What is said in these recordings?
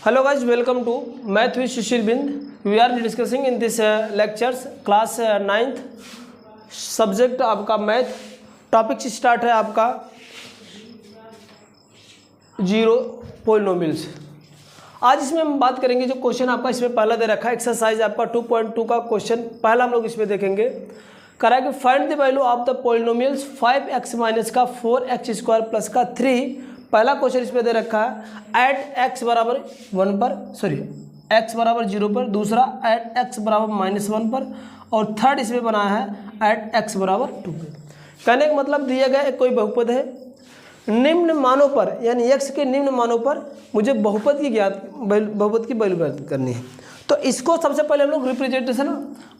Hello guys, welcome to Math with Sushil Bind. We are discussing in this lectures class 9th subject आपका math. Topic start है आपका zero polynomials. आज इसमें हम बात करेंगे जो क्वेश्चन आपका इसमें पहला दे रखा है एक्सरसाइज आपका 2.2 का क्वेश्चन पहला हम लोग इसमें देखेंगे। करा कि find the value of the polynomials 5x minus का 4x स्क्वायर प्लस का 3। पहला क्वेश्चन इसमें दे रखा है एट x बराबर 1 पर, x बराबर 0 पर, दूसरा एट x बराबर -1 पर, और थर्ड इसमें बनाया है एट x बराबर 2 पर। कहने का मतलब दिया गया एक कोई बहुपद है, निम्न मानों पर यानी x के निम्न मानों पर मुझे बहुपद की वैल्यू ज्ञात करनी है। तो इसको सबसे पहले हम लोग रिप्रेजेंटेशन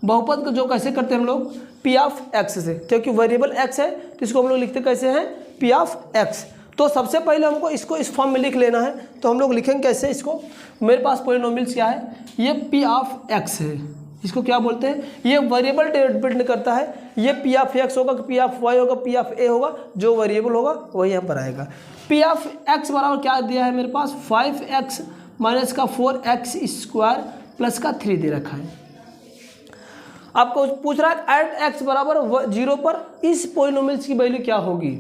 बहुपद को जो कैसे करते हैं हम लोग p ऑफ x से, क्योंकि वेरिएबल x है तो इसको हम लोग लिखते कैसे हैं p ऑफ x। तो सबसे पहले हमको इसको इस फॉर्म में लिख लेना है। तो हम लोग लिखेंगे कैसे इसको, मेरे पास पोलिनोमियल्स क्या है, ये p ऑफ x है, इसको क्या बोलते हैं, ये वेरिएबल डिपेंड करता है, ये p ऑफ x होगा, p ऑफ y होगा, p ऑफ a होगा, जो वेरिएबल होगा वही यहाँ पर आएगा। p ऑफ x बराबर क्या दिया है मेरे पास 5x माइनस का 4x स्क्वायर प्लस का 3 दे रखा है। आपको पूछ रहा है एट x बराबर 0 पर इस पोलिनोमियल्स की वैल्यू क्या होगी।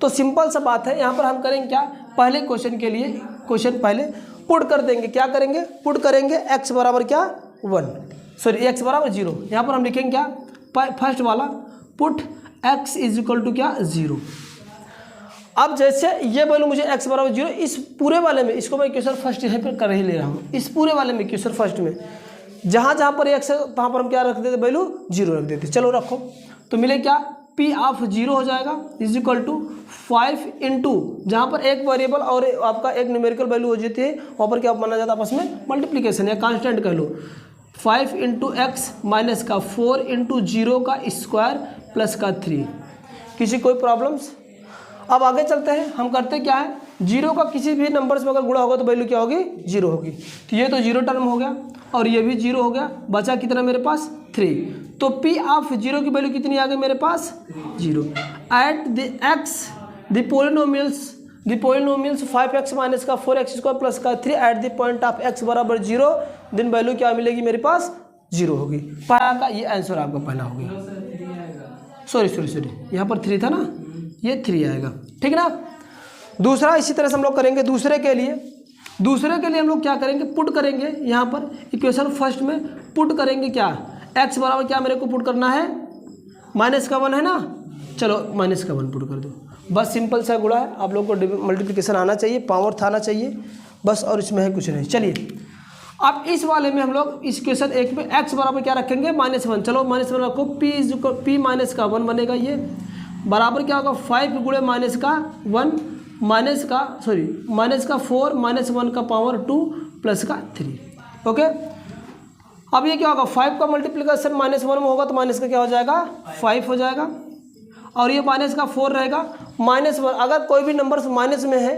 तो सिंपल सा बात है, यहाँ पर हम करेंगे क्या, पहले क्वेश्चन के लिए क्वेश्चन पहले पुट कर देंगे, क्या करेंगे पुट करेंगे x बराबर क्या 1, सॉरी x बराबर 0। यहाँ पर हम लिखेंगे क्या, फर्स्ट वाला put x is equal to क्या 0। अब जैसे ये वैल्यू मुझे x बराबर 0, इस पूरे वाले में इसको मैं क्वेश्चन फर्स्ट यहाँ पर कर ही ले रहा हूँ, इस पूरे वाले में क्वेश्चन फर्स्ट में जहाँ जहाँ पर x है वहाँ पर हम क्या रख देते, वैल्यू 0 रख देते। चलो रखो, तो मिले क्या p ऑफ 0 हो जाएगा इज इक्वल टू 5 इंटू जहाँ पर एक वेरिएबल और आपका एक न्यूमेरिकल वैल्यू हो जाती है वहाँ पर क्या माना जाता है आपस में मल्टीप्लिकेशन या कांस्टेंट कह लो। 5 इंटू एक्स माइनस का 4 इंटू 0 का स्क्वायर प्लस का 3। किसी कोई प्रॉब्लम्स। अब आगे चलते हैं, हम करते क्या है, 0 का किसी भी नंबर से अगर गुणा होगा तो वैल्यू क्या होगी 0 होगी। तो ये तो 0 टर्म हो गया और ये भी 0 हो गया, बचा कितना मेरे पास 3। तो p ऑफ 0 की वैल्यू कितनी आ गई मेरे पास 0। At the x the polynomials 5x minus का 4x स्क्वायर प्लस का 3 eight the point of x बराबर 0, देन वैल्यू क्या मिलेगी मेरे पास 0 होगी। पहला का ये आंसर आपका पहला हो गया। सॉरी यहाँ पर 3 था ना, ये 3 आएगा, ठीक ना। दूसरा इसी तरह से हम लोग करेंगे। दूसरे के लिए हम लोग क्या करेंगे, पुट करेंगे यहाँ पर इक्वेशन फर्स्ट में पुट करेंगे क्या, x बराबर क्या मेरे को पुट करना है -1 है ना, चलो -1 पुट कर दो। बस सिंपल सा गुणा है, आप लोग को मल्टीप्लिकेशन आना चाहिए, पावर आना चाहिए बस, और इसमें है कुछ नहीं। चलिए अब इस वाले में हम लोग इस क्वेश्चन 1 में x बराबर क्या रखेंगे -1। चलो -1 रखो, p माइनस का 1 बनेगा, ये बराबर क्या होगा 5 गुणे माइनस का 1 माइनस का 4 -1 का पावर 2 प्लस का 3। ओके, अब ये क्या होगा 5 का मल्टीप्लिकेशन -1 में होगा तो माइनस का क्या हो जाएगा 5 हो जाएगा, और ये माइनस का 4 रहेगा -1। अगर कोई भी नंबर माइनस में है,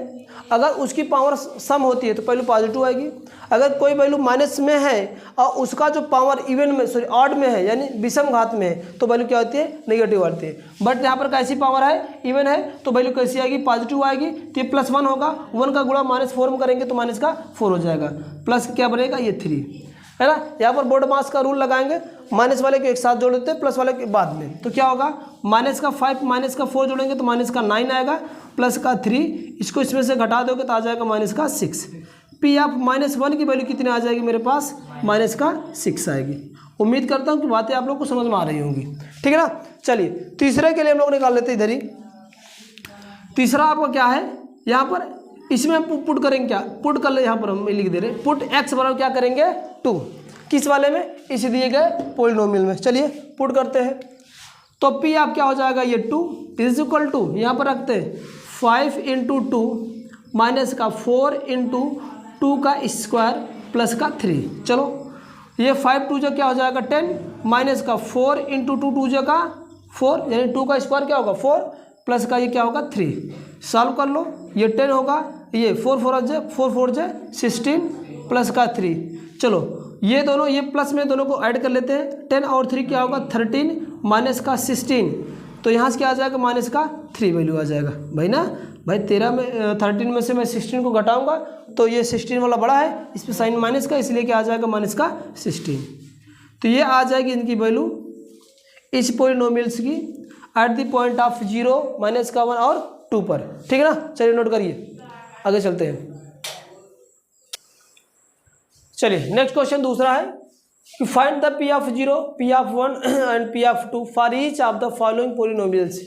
अगर उसकी पावर सम होती है तो पहले पॉजिटिव आएगी। अगर कोई वैल्यू माइनस में है और उसका जो पावर इवन में ऑड में है यानी विषम घात में है तो वैल्यू क्या होती है नेगेटिव आती है। बट यहाँ पर कैसी पावर है इवन है तो वैल्यू कैसी आएगी पॉजिटिव आएगी। तो ये +1 होगा, 1 का गुणा -4 में करेंगे तो माइनस का 4 हो जाएगा, प्लस क्या बनेगा ये 3 है ना। यहाँ पर बोर्ड मास का रूल लगाएंगे, माइनस वाले को एक साथ जोड़ देते हैं प्लस वाले के बाद में, तो क्या होगा माइनस का 5 माइनस का 4 जोड़ेंगे तो माइनस का 9 आएगा प्लस का 3, इसको इसमें से घटा दोगे तो आ जाएगा माइनस का 6। p ऑफ -1 की वैल्यू कितनी आ जाएगी मेरे पास माइनस का 6 आएगी। उम्मीद करता हूँ कि बातें आप लोग को समझ में आ रही होंगी, ठीक है ना। चलिए तीसरे के लिए हम लोग निकाल लेते हैं इधर ही। तीसरा आपका क्या है, यहाँ पर इसमें हम पुट करेंगे क्या, पुट कर ले, यहाँ पर हम लिख दे रहे पुट x बराबर क्या करेंगे 2, किस वाले में, इस दिए गए पोलिनोमियल में। चलिए पुट करते हैं, तो p आप क्या हो जाएगा ये 2 इज इक्वल टू यहाँ पर रखते हैं 5 इंटू 2 माइनस का 4 इंटू 2 का स्क्वायर प्लस का 3। चलो ये 5 2 जो क्या हो जाएगा 10 माइनस का 4 इंटू 2 2 जो का 4 यानी 2 का स्क्वायर क्या होगा 4 प्लस का ये क्या होगा 3। सॉल्व कर लो, ये 10 होगा, ये 4 4 जे 16 प्लस का 3। चलो ये दोनों ये प्लस में दोनों को ऐड कर लेते हैं, 10 और 3 क्या होगा 13 माइनस का 16, तो यहाँ से क्या आ जाएगा, माइनस का 3 वैल्यू आ जाएगा भाई ना। भाई 13 में से मैं 16 को घटाऊंगा तो ये 16 वाला बड़ा है, इस पर साइन माइनस का, इसलिए क्या आ जाएगा, माइनस का 16। तो ये आ जाएगी इनकी वैल्यू इस पॉलिनोमियल्स की eight the point of 0, minus का 1 और 2 पर। ठीक है ना, चलिए नोट करिए, आगे चलते हैं। चलिए नेक्स्ट क्वेश्चन दूसरा है कि find the P of 0, P of 1 and P of 2 for each of the following polynomials.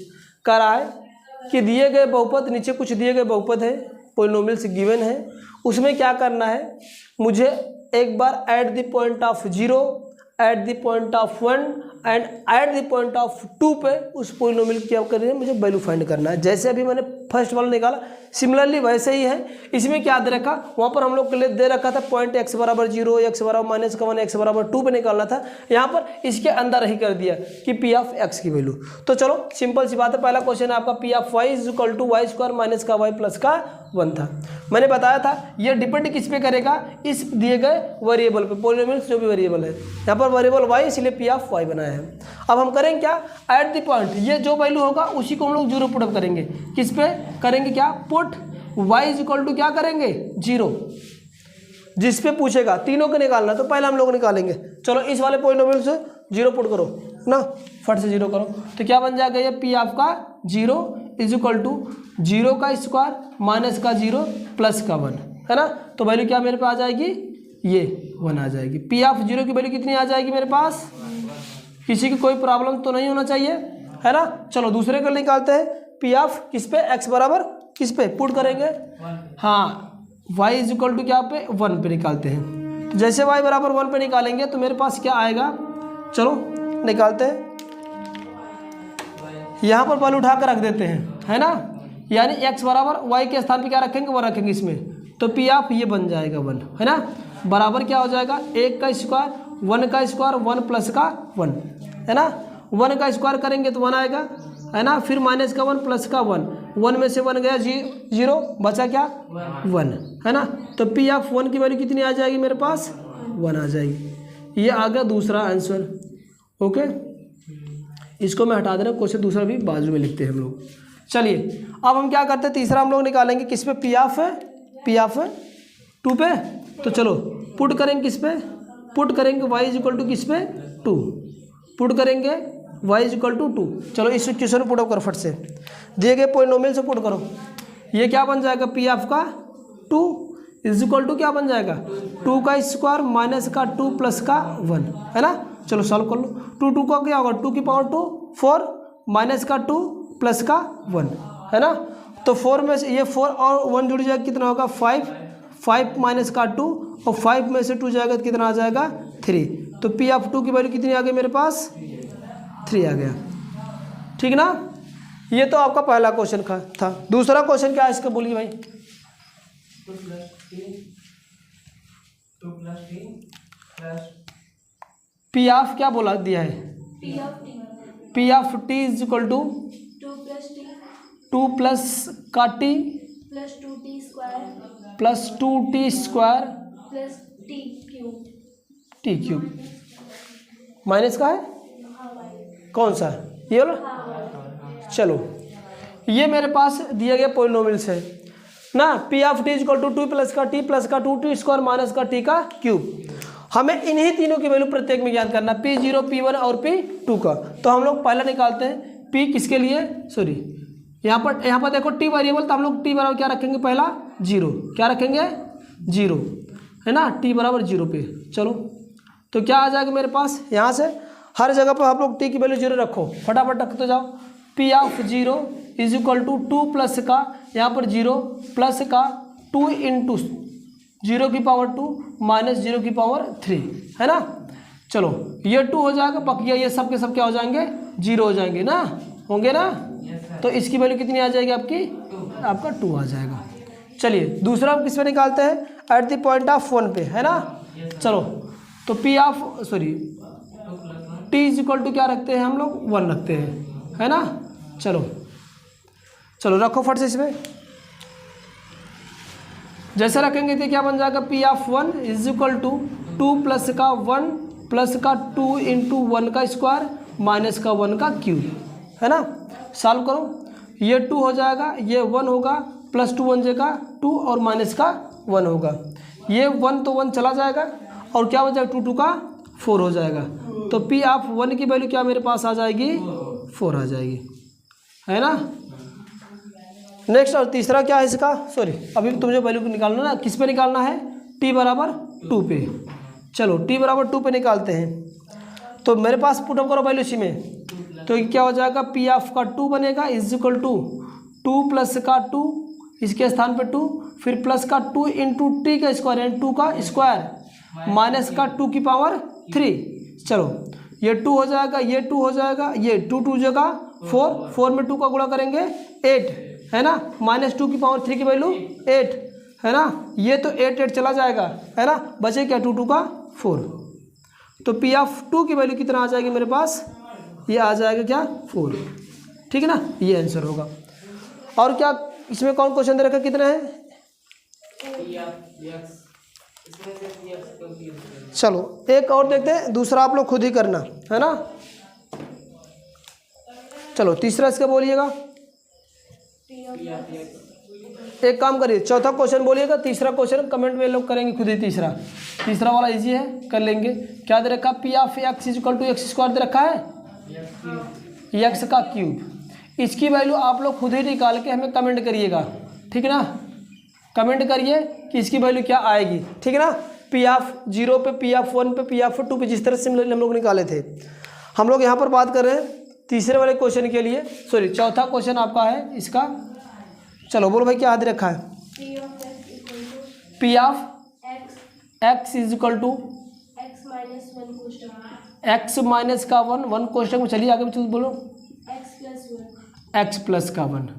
कह रहा है कि दिए गए बहुपद, नीचे कुछ दिए गए बहुपद है, पॉलिनोमियल्स गिवन है, उसमें क्या करना है, मुझे एक बार at the point of 0, at the point of 1 and at the point of 2 पे उस पॉलिनोमियल की क्या करनी है, मुझे वैल्यू फाइंड करना है। जैसे अभी मैंने फर्स्ट वाला निकाला, सिमिलरली वैसे ही है। इसमें क्या दे रखा, वहाँ पर हम लोग के लिए दे रखा था पॉइंट x बराबर 0, x बराबर माइनस का 1, x बराबर 2 पे निकालना था। यहाँ पर इसके अंदर ही कर दिया कि p ऑफ x की वैल्यू। तो चलो सिंपल सी बात है, पहला क्वेश्चन आपका p of y is equal to Y square minus का y प्लस का 1 था। मैंने बताया था ये डिपेंड किस पे करेगा, इस दिए गए वेरिएबल पे, पॉलिनोमियल्स जो भी वेरिएबल है, यहाँ पर वेरिएबल y इसलिए p ऑफ y बनाया है। अब हम करेंगे क्या, एट द पॉइंट, ये जो वैल्यू होगा उसी को हम लोग 0 पुट अप करेंगे। किस पे करेंगे, क्या put y is equal to क्या करेंगे 0, जिस पे पूछेगा तीनों को निकालना, तो पहले हम लोग निकालेंगे। चलो इस वाले पॉलिनोमियल से 0 पुट करो ना, फट से 0 करो, तो क्या बन जाएगा, ये p ऑफ का 0 इज इक्वल टू 0 का स्क्वायर माइनस का 0 प्लस का 1, है ना। तो वैल्यू क्या मेरे पास आ जाएगी, ये 1 आ जाएगी। p ऑफ 0 की वैल्यू कितनी आ जाएगी मेरे पास, किसी की कोई प्रॉब्लम तो नहीं होना चाहिए, है ना। चलो दूसरे को निकालते हैं, p ऑफ किस पे, x बराबर किस पे पुट करेंगे, हाँ y इज इक्वल टू क्या पे 1 पे निकालते हैं। तो जैसे y बराबर 1 पे निकालेंगे तो मेरे पास क्या आएगा, चलो निकालते हैं, यहाँ पर बल उठा कर रख देते हैं, है ना, यानी x बराबर y के स्थान पे क्या रखेंगे, 1 रखेंगे इसमें, तो p ऑफ ये बन जाएगा 1, है ना, बराबर क्या हो जाएगा 1 का स्क्वायर 1 का स्क्वायर 1 प्लस का 1, है ना, 1 का स्क्वायर करेंगे तो 1 आएगा, है ना, फिर माइनस का 1 प्लस का 1, 1 में से 1 गया 0, बचा क्या 1, है ना। तो p ऑफ 1 की वैल्यू कितनी आ जाएगी मेरे पास, 1 आ जाएगी। ये आ गया दूसरा आंसर। ओके, इसको मैं हटा दे रहा हूँ, क्वेश्चन दूसरा भी बाजू में लिखते हैं हम लोग। चलिए अब हम क्या करते हैं, तीसरा हम लोग निकालेंगे किस पे, p ऑफ 2 पे। तो चलो पुट करेंगे किस पे, पुट करेंगे y इज इक्वल टू किस पे 2, पुट करेंगे y इज इक्वल टू 2। चलो इस क्वेश्चन पुट अप करो फट से, दिए गए पॉलिनोमियल से पुट करो। ये क्या बन जाएगा, p ऑफ का 2 इज इक्वल टू क्या बन जाएगा 2 का स्क्वायर माइनस का 2 प्लस का 1, है ना। चलो सॉल्व कर लो, 2 का क्या होगा 2 की पावर 2 4 माइनस का 2 प्लस का 1, है ना। तो 4 में से ये 4 और 1 जुड़ जाएगा, कितना होगा 5 माइनस का 2 और 5 में से 2 जाएगा तो कितना आ जाएगा 3। तो p ऑफ 2 की वैल्यू कितनी आ गई मेरे पास, 3 आ गया, ठीक ना। ये तो आपका पहला क्वेश्चन था। दूसरा क्वेश्चन क्या है इसका बोलिए भाई, 2 + 3 p ऑफ क्या बोला दिया है, p of t is equal to 2 plus का t plus 2t square plus 2t square plus t cube minus का है, कौन सा ये वाला। चलो ये मेरे पास दिया गया पॉलिनोमियल्स है ना, p of t equal to 2 plus का t स्क्वायर माइनस का t का क्यूब। हमें इन्हीं तीनों की वैल्यू प्रत्येक में ज्ञात करना, p0 p1 और p2 का। तो हम लोग पहला निकालते हैं p किसके लिए, सॉरी यहाँ पर देखो t वेरिएबल, तो हम लोग t बराबर क्या रखेंगे, पहला 0, क्या रखेंगे 0, है ना, t बराबर 0 पे। चलो तो क्या आ जाएगा मेरे पास, यहाँ से हर जगह पर आप लोग t की वैल्यू 0 रखो, फटाफट रखते जाओ। p of 0 is equal to 2 plus का यहाँ पर 0 प्लस का 2 इंटू 0 की पावर 2 माइनस 0 की पावर 3, है ना। चलो ये 2 हो जाएगा, बाकी ये सब के सब क्या हो जाएंगे 0 हो जाएंगे ना, होंगे ना। तो इसकी वैल्यू कितनी आ जाएगी आपकी, आपका 2 आ जाएगा। चलिए दूसरा हम किस पे निकालते हैं, एट द पॉइंट ऑफ 1 पे, है ना। चलो तो p of sorry t is equal to क्या रखते हैं हम लोग 1 रखते हैं, है ना। चलो रखो फट से इसमें, जैसे रखेंगे तो क्या बन जाएगा, p of 1 is equal to 2 plus का 1 प्लस का 2 इंटू 1 का स्क्वायर माइनस का 1 का क्यूब, है ना। सॉल्व करो, ये 2 हो जाएगा, ये 1 होगा, प्लस 2 1 जगह 2 और माइनस का 1 होगा, ये 1 तो 1 चला जाएगा और क्या हो जाएगा 2 2 का 4 हो जाएगा। तो पी ऑफ 1 की वैल्यू क्या मेरे पास आ जाएगी 4 आ जाएगी, है ना। नेक्स्ट और तीसरा क्या है इसका, सॉरी अभी तुझे वैल्यू निकालना ना, किस पे निकालना है, t बराबर 2 पे। चलो t बराबर 2 पे निकालते हैं। तो मेरे पास पुट अप करो वैल्यू इसी में, तो ये क्या हो जाएगा पी ऑफ का 2 बनेगा इज इक्वल टू 2 प्लस का 2 इसके स्थान पे 2, फिर प्लस का 2 इंटू टी का स्क्वायर यानी 2 का स्क्वायर माइनस का 2 की पावर 3। चलो ये 2 हो जाएगा, ये 2 हो जाएगा, ये 2 2 जगह 4, 4 में 2 का गुणा करेंगे 8, है ना, माइनस 2 की पावर 3 की वैल्यू 8, है ना, ये तो 8 8 चला जाएगा, है ना, बचे क्या 2 2 का 4। तो पी ऑफ 2 की वैल्यू कितना आ जाएगी मेरे पास, ये आ जाएगा क्या 4, ठीक है ना, ये आंसर होगा। और क्या इसमें कौन क्वेश्चन दे रखा, कितने हैं, चलो एक और देखते हैं, दूसरा आप लोग खुद ही करना, है ना। चलो तीसरा इसका बोलिएगा, एक काम करिए चौथा क्वेश्चन बोलिएगा, तीसरा क्वेश्चन कमेंट में लोग करेंगे खुद ही। तीसरा वाला इजी है, कर लेंगे। क्या दे रखा, P of x equal to x square दे रखा है, एक्स का क्यूब। इसकी वैल्यू आप लोग खुद ही निकाल के हमें कमेंट करिएगा, ठीक है ना, कमेंट करिए कि इसकी वैल्यू क्या आएगी, ठीक है ना। पी ऑफ 0 पे, पी ऑफ 1 पे, पी ऑफ 2 पे, जिस तरह से हम लोग निकाले थे। हम लोग यहाँ पर बात कर रहे हैं तीसरे वाले क्वेश्चन के लिए, सॉरी चौथा क्वेश्चन आपका है इसका। चलो बोलो भाई क्या दे रखा है, P of X is equal to X minus का 1 कोष्टक में, चलिए आगे चल बोलो, एक्स प्लस का 1,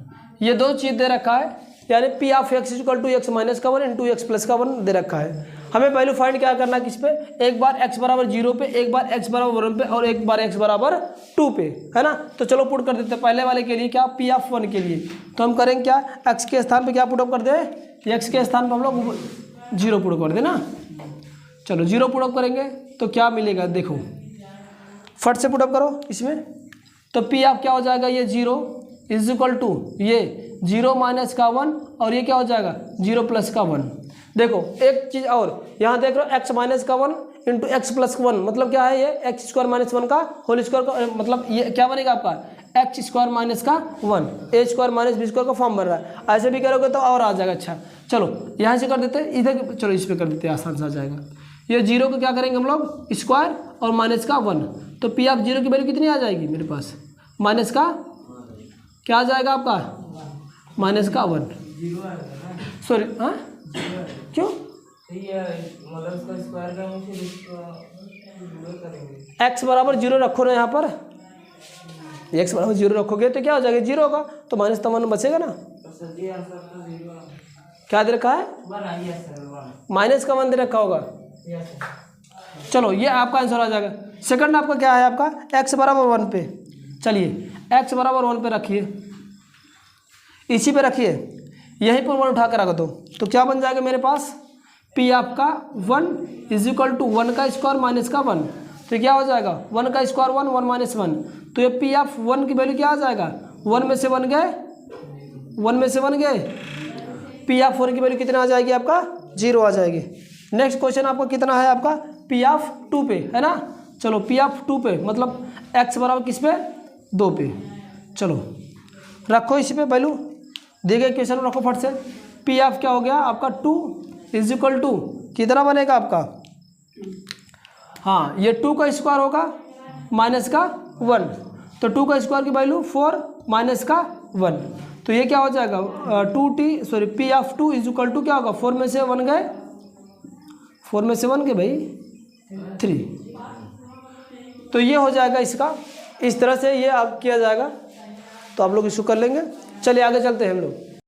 ये दो चीज़ दे रखा है, यानी P of x equal to X minus का 1 इंटू एक्स प्लस का 1 दे रखा है। हमें वैल्यू फाइंड क्या करना है किस पे, एक बार x बराबर 0 पे, एक बार x बराबर 1 पे और एक बार x बराबर 2 पे, है ना। तो चलो पुट कर देते हैं पहले वाले के लिए, क्या पी ऑफ 1 के लिए, तो हम करेंगे क्या, x के स्थान पे क्या पुटअप कर दे, x के स्थान पर हम लोग 0 पुटअप कर दे ना। चलो 0 पुटअप करेंगे तो क्या मिलेगा, देखो फट से पुटअप करो इसमें, तो पी ऑफ क्या हो जाएगा, ये 0 इज इक्वल टू ये 0 माइनस का 1 और ये क्या हो जाएगा 0 प्लस का 1। देखो एक चीज़ और यहाँ देख रहे हो, x माइनस का 1 इंटू एक्स प्लस 1 मतलब क्या है, ये एक्स स्क्वायर माइनस 1 का होल स्क्वायर का, मतलब ये क्या बनेगा आपका एक्स स्क्वायर माइनस का 1, ए स्क्वायर माइनस बी स्क्वायर का फॉर्म बन रहा है। ऐसे भी करोगे तो और आ जाएगा। अच्छा चलो यहाँ से कर देते हैं, इधर चलो इस पर कर देते हैं, आसान से आ जाएगा। ये 0 को क्या करेंगे हम लोग स्क्वायर और माइनस का 1, तो पी ऑफ 0 की वैल्यू कितनी आ जाएगी मेरे पास, माइनस का क्या आ जाएगा आपका, माइनस का 1, सॉरी हाँ क्यों, एक्स बराबर 0 रखो ना यहाँ पर, एक्स बराबर 0 रखोगे तो क्या हो जाएगा 0 होगा, तो माइनस का 1 बचेगा ना। क्या दे रखा है, माइनस का 1 दे रखा होगा। चलो ये आपका आंसर आ जाएगा। सेकंड आपका क्या है, आपका एक्स बराबर 1 पे, चलिए एक्स बराबर 1 पे रखिए, इसी पे रखिए, यहीं पर 1 उठा कर रख दो, तो क्या बन जाएगा मेरे पास, पी आपका 1 इज इक्वल टू 1 का स्क्वायर माइनस का 1, तो क्या हो जाएगा 1 का स्क्वायर 1, 1 माइनस 1, तो ये पी ऑफ 1 की वैल्यू क्या आ जाएगा, 1 में से 1 गए, 1 में से 1 गए, पी ऑफ 1 की वैल्यू कितना आ जाएगी आपका 0 आ जाएगी। नेक्स्ट क्वेश्चन आपका कितना है, आपका पी ऑफ 2 पे, है ना। चलो पी ऑफ 2 पे मतलब एक्स बराबर किस पे 2 पे, चलो रखो इसी पे वैल्यू, दिए गए क्वेश्चन में रखो फट से। पी ऑफ क्या हो गया आपका 2 इज इक्वल टू कितना बनेगा आपका, हाँ ये 2 का स्क्वायर होगा माइनस का 1, तो 2 का स्क्वायर की वैल्यू 4 माइनस का 1, तो ये क्या हो जाएगा 2t, sorry P of 2 is equal to क्या होगा 4 में से 1 गए, 4 में से 1 गए भाई 3, तो ये हो जाएगा इसका, इस तरह से ये आप किया जाएगा, तो आप लोग इसको कर लेंगे। चलिए आगे चलते हैं हम लोग।